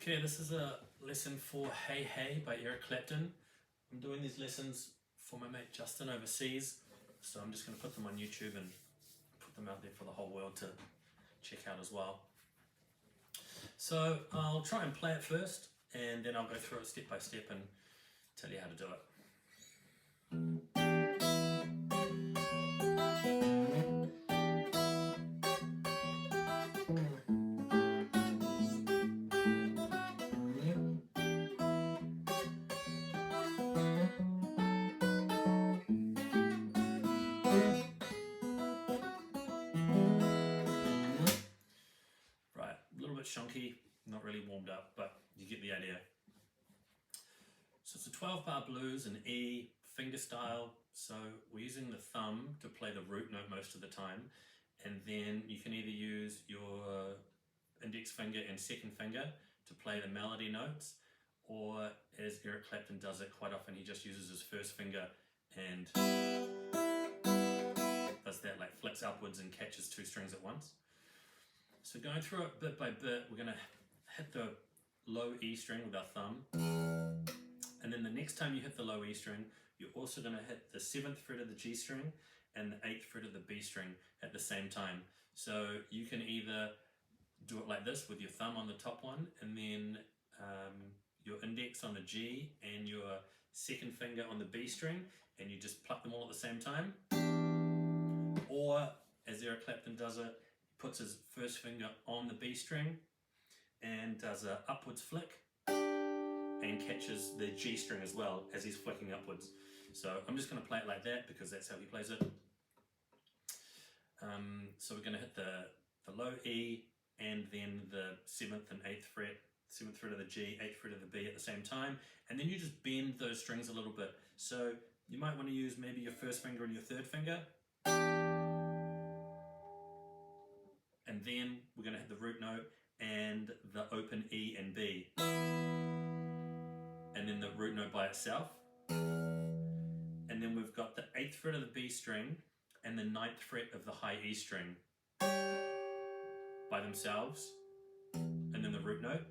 Okay, this is a lesson for Hey Hey by Clapton. I'm doing these lessons for my mate Justin overseas, so I'm just going to put them on YouTube and put them out there for the whole world to check out as well. So I'll try and play it first, and then I'll go through it step by step and tell you how to do it. Right, a little bit shonky, not really warmed up, but you get the idea. So it's a 12-bar blues in E, finger style, so we're using the thumb to play the root note most of the time, and then you can either use your index finger and second finger to play the melody notes, or as Eric Clapton does it quite often, he just uses his first finger and does that, like flicks upwards and catches two strings at once. So going through it bit by bit, we're going to hit the low E string with our thumb, and then the next time you hit the low E string, you're also going to hit the 7th fret of the G string and the 8th fret of the B string at the same time. So you can either do it like this with your thumb on the top one, and then your index on the G and your second finger on the B string, and you just pluck them all at the same time. Or, as Eric Clapton does it, he puts his first finger on the B string and does an upwards flick and catches the G string as well as he's flicking upwards. So I'm just going to play it like that because that's how he plays it. So we're going to hit the low E and then the 7th and 8th fret, 7th fret of the G, 8th fret of the B at the same time, and then you just bend those strings a little bit. So you might want to use maybe your first finger and your third finger, and then we're going to hit the root note and the open E and B, and then the root note by itself, and then we've got the 8th fret of the B string and the 9th fret of the high E string by themselves, and then the root note,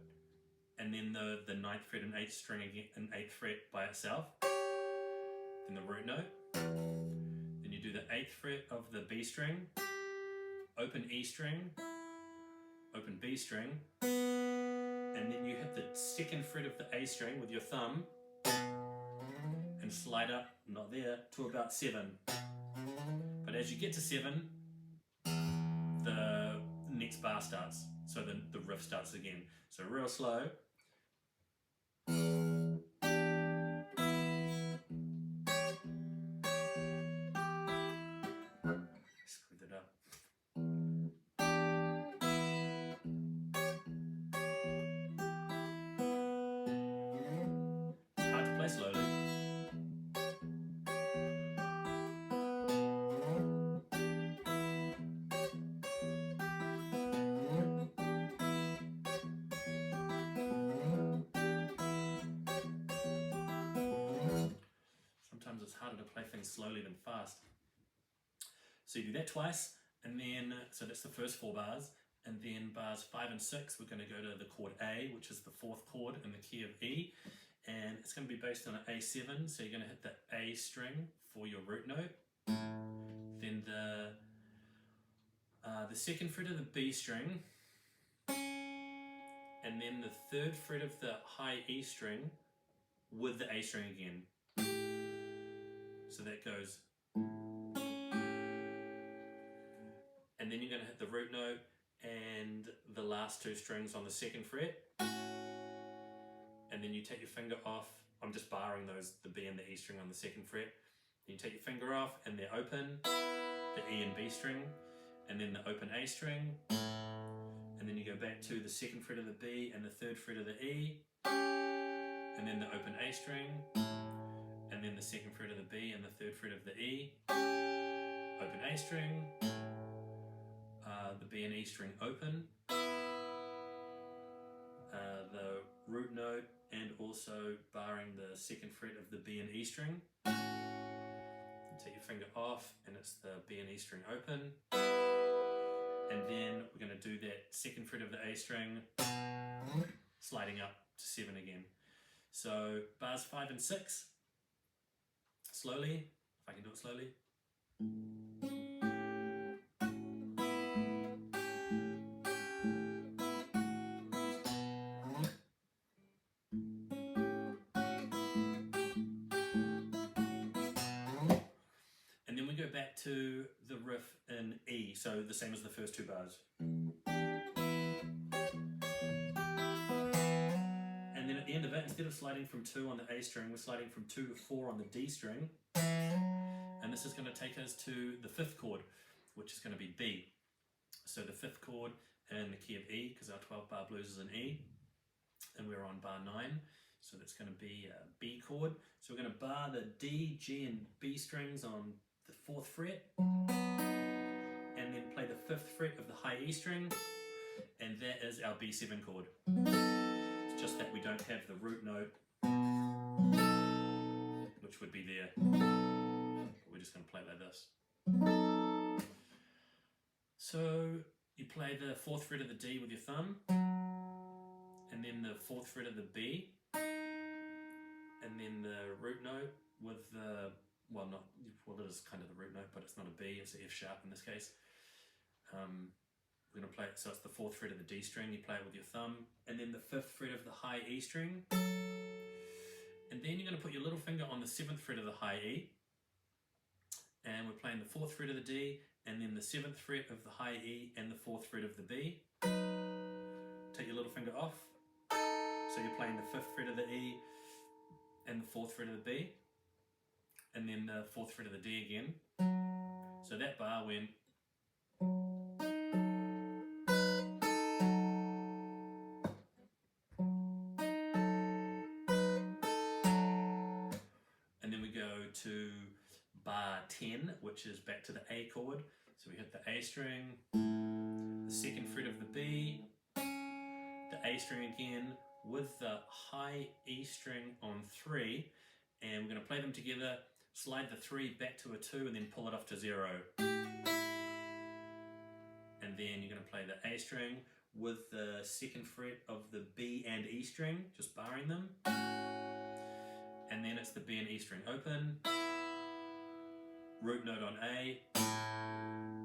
and then the 9th fret and 8th string again, and 8th fret by itself, then the root note, then you do the 8th fret of the B string, open E string, open B string, and then you hit the 2nd fret of the A string with your thumb and slide up, not there, to about 7. But as you get to 7, the next bar starts, so the riff starts again. So real slow. Screwed it up. It's hard to play slowly. Sometimes it's harder to play things slowly than fast. So you do that twice, and then, so that's the first 4 bars, and then bars 5 and 6, we're going to go to the chord A, which is the 4th chord in the key of E, and it's going to be based on an A7, so you're going to hit the A string for your root note, then the 2nd fret of the B string, and then the 3rd fret of the high E string with the A string again. So that goes, and then you're going to hit the root note and the last 2 strings on the 2nd fret, and then you take your finger off. I'm just barring those, the B and the E string on the 2nd fret. Then you take your finger off and they're open, the E and B string, and then the open A string, and then you go back to the 2nd fret of the B and the 3rd fret of the E, and then the open A string, and then the 2nd fret of the B and the 3rd fret of the E, open A string, the B and E string open, the root note, and also barring the 2nd fret of the B and E string. Take your finger off and it's the B and E string open, and then we're going to do that 2nd fret of the A string sliding up to 7 again. So bars 5 and 6, slowly, if I can do it slowly. And then we go back to the riff in E, so the same as the first 2 bars. And then at the end of it, instead of sliding from 2 on the A string, we're sliding from 2 to 4 on the D string. And this is going to take us to the 5th chord, which is going to be B. So the 5th chord in the key of E, because our 12-bar blues is in E, and we're on bar 9, so that's going to be a B chord. So we're going to bar the D, G, and B strings on the 4th fret, and then play the 5th fret of the high E string, and that is our B7 chord. It's just that we don't have the root note, which would be there. We're just going to play it like this. So you play the 4th fret of the D with your thumb, and then the 4th fret of the B, and then the root note with the, well it is kind of the root note, but it's not a B, it's an F sharp in this case. We're going to play it, so it's the 4th fret of the D string, you play it with your thumb, and then the 5th fret of the high E string, and then you're going to put your little finger on the 7th fret of the high E, and we're playing the 4th fret of the D, and then the 7th fret of the high E and the 4th fret of the B. Take your little finger off, so you're playing the 5th fret of the E and the 4th fret of the B, and then the 4th fret of the D again. So that bar went. And then we go to bar 10, which is back to the A chord. So we hit the A string, the 2nd fret of the B, the A string again with the high E string on 3, and we're going to play them together, slide the 3 back to a 2 and then pull it off to 0. And then you're going to play the A string with the 2nd fret of the B and E string, just barring them. And then it's the B and E string open, root note on A,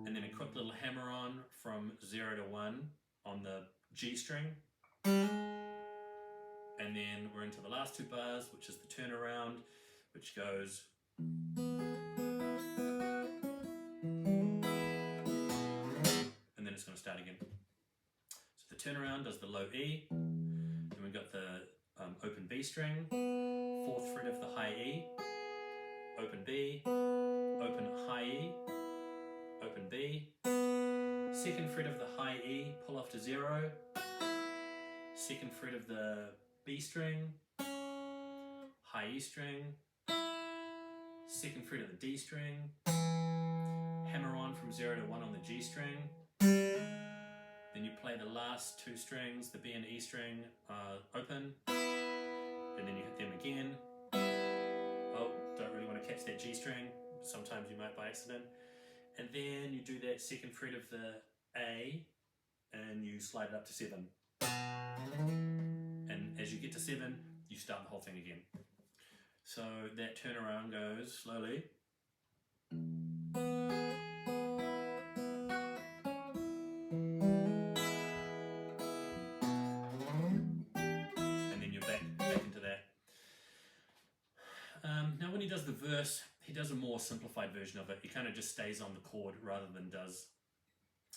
and then a quick little hammer on from 0 to 1 on the G string. And then we're into the last 2 bars, which is the turnaround, which goes. And then it's going to start again. So the turnaround does the low E, then we've got the open B string, 4th fret of the high E, open B, open high E, open B, 2nd fret of the high E, pull off to 0, 2nd fret of the B string, high E string, 2nd fret of the D string, hammer on from 0 to 1 on the G string, then you play the last 2 strings, the B and E string open, and then you hit them again. Oh, don't really want to catch that G string, sometimes you might by accident. And then you do that 2nd fret of the A and you slide it up to 7. And as you get to 7, you start the whole thing again. So that turnaround goes slowly. And then you're back into that. Now when he does the verse, he does a more simplified version of it. He kind of just stays on the chord rather than does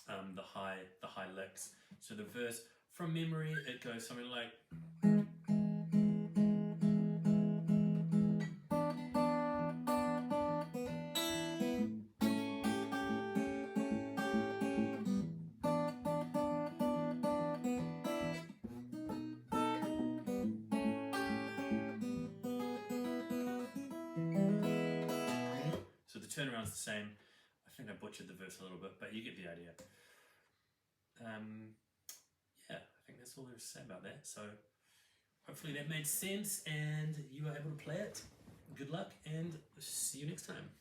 the high licks. So the verse, from memory, it goes something like. So the turnaround's the same. I think I butchered the verse a little bit, but you get the idea. Yeah, I think that's all there is to say about that. So hopefully that made sense and you are able to play it. Good luck and see you next time.